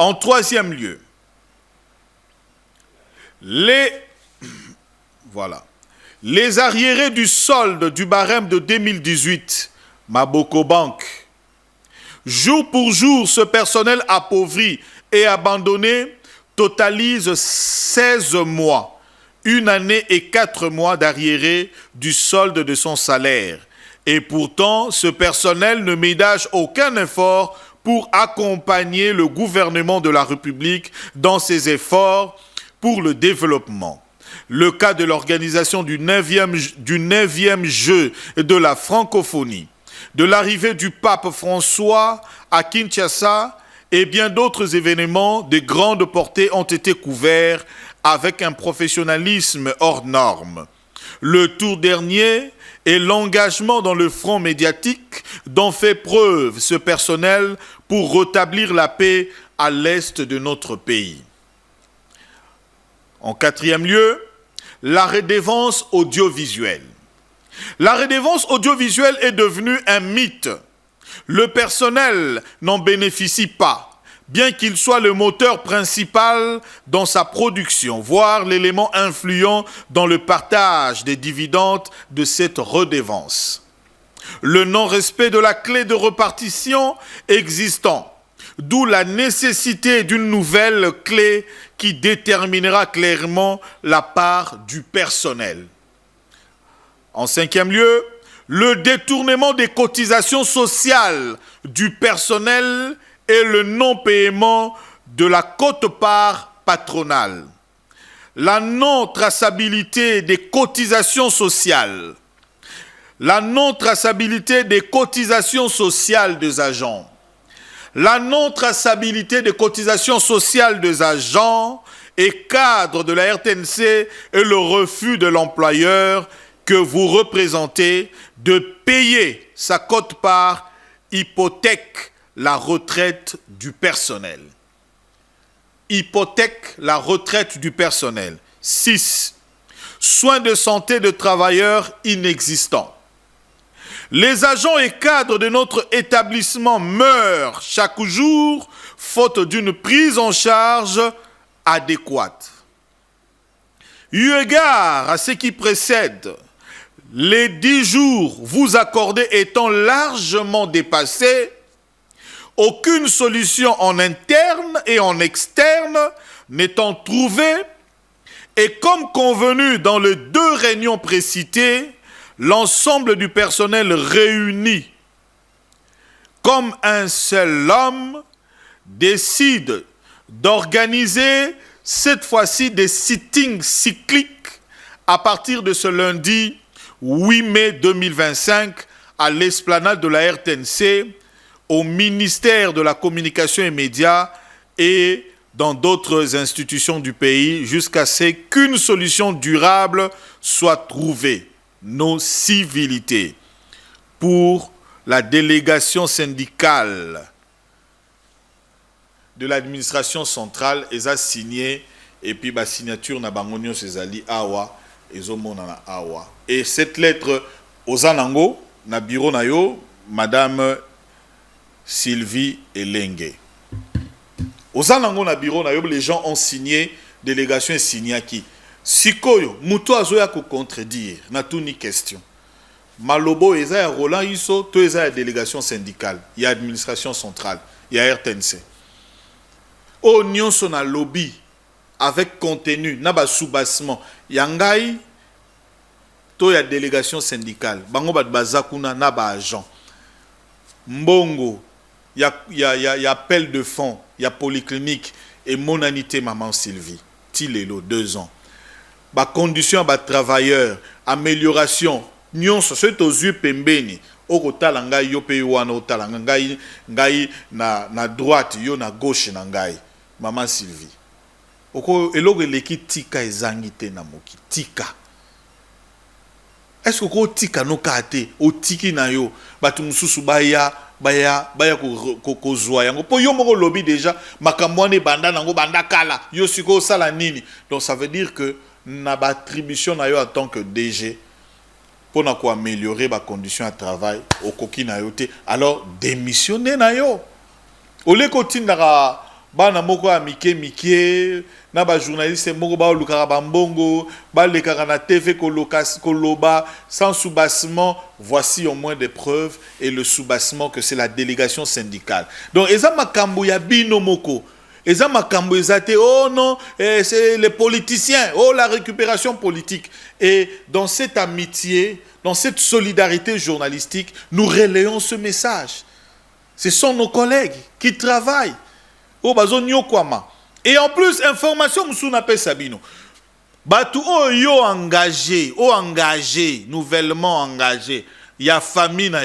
En troisième lieu, les arriérés du solde du barème de 2018, Maboko Bank. Jour pour jour, ce personnel appauvri et abandonné totalise 16 mois, 1 année et 4 mois d'arriérés du solde de son salaire. Et pourtant, ce personnel ne ménage aucun effort pour accompagner le gouvernement de la République dans ses efforts pour le développement. Le cas de l'organisation du 9e jeu de la francophonie, de l'arrivée du pape François à Kinshasa et bien d'autres événements de grande portée ont été couverts avec un professionnalisme hors norme. Le tout dernier est l'engagement dans le front médiatique dont fait preuve ce personnel pour rétablir la paix à l'est de notre pays. En quatrième lieu, la redevance audiovisuelle. La redevance audiovisuelle est devenue un mythe. Le personnel n'en bénéficie pas, bien qu'il soit le moteur principal dans sa production, voire l'élément influent dans le partage des dividendes de cette redevance. Le non-respect de la clé de répartition existant, d'où la nécessité d'une nouvelle clé qui déterminera clairement la part du personnel. En cinquième lieu, le détournement des cotisations sociales du personnel et le non-paiement de la quote-part patronale. La non-traçabilité des cotisations sociales. La non-traçabilité des cotisations sociales des agents. La non-traçabilité des cotisations sociales des agents et cadres de la RTNC et le refus de l'employeur que vous représentez de payer sa quote-part hypothèque la retraite du personnel. Hypothèque la retraite du personnel. 6. Soins de santé de travailleurs inexistants. Les agents et cadres de notre établissement meurent chaque jour faute d'une prise en charge adéquate. Eu égard à ce qui précède, les 10 jours vous accordés étant largement dépassés, aucune solution en interne et en externe n'étant trouvée, et comme convenu dans les 2 réunions précitées, l'ensemble du personnel réuni comme un seul homme décide d'organiser cette fois-ci des sittings cycliques à partir de ce lundi 8 mai 2025 à l'esplanade de la RTNC, au ministère de la Communication et Médias et dans d'autres institutions du pays jusqu'à ce qu'une solution durable soit trouvée. Nos civilités pour la délégation syndicale de l'administration centrale a signé et puis la signature na bangonio sezali awa ezomona na awa et cette lettre aux anango na bureau na yo madame Sylvie Elenge aux anango na bureau na yo les gens ont signé délégation signé qui Sikoyo, muto azoya ko contredire, na tout ni question. Malobo eza ya Roland Iso, to eza ya délégation syndicale, ya administration centrale, ya RTNC. O nyonso na lobby avec contenu, na ba soubassement, ya ngai to ya délégation syndicale, bango bat bazakuna na ba agent. Mbongo, ya appel de fonds, ya polyclinique et monanité maman Sylvie, Tilelo 2 ans. Ba condition ba travailleur amélioration nyonso c'est aux yeux pembeni okotala ngai yo pe wana otala ngai na droite yo na gauche na ngai maman Sylvie oko eloko eleki tika ezangi te na moki tika est-ce que tika no kate otiki na yo batu mususu baya kozwa yango po yo moko lobby déjà makambo wana banda nango banda kala yo siko sala nini donc ça veut dire que na ba attribution na yo en tant que DG pour na ko améliorer ba conditions de travail au koki na yo te alors démissionner na yo ole ko tindaka bana moko ya mike na ba journaliste moko ba lukaka bambongo ba lekaka na TV koloba sans soubassement. Voici au moins des preuves et le soubassement que c'est la délégation syndicale. Donc eza makambo ya bino moko, eza makambo ezate, oh non, c'est les politiciens, oh la récupération politique. Et dans cette amitié, dans cette solidarité journalistique, nous relayons ce message. Ce sont nos collègues qui travaillent. Oh, bazo nyokwama. Et en plus, information msuna pe sabino. Batu oh yo engagé, nouvellement engagé. Il y a famine.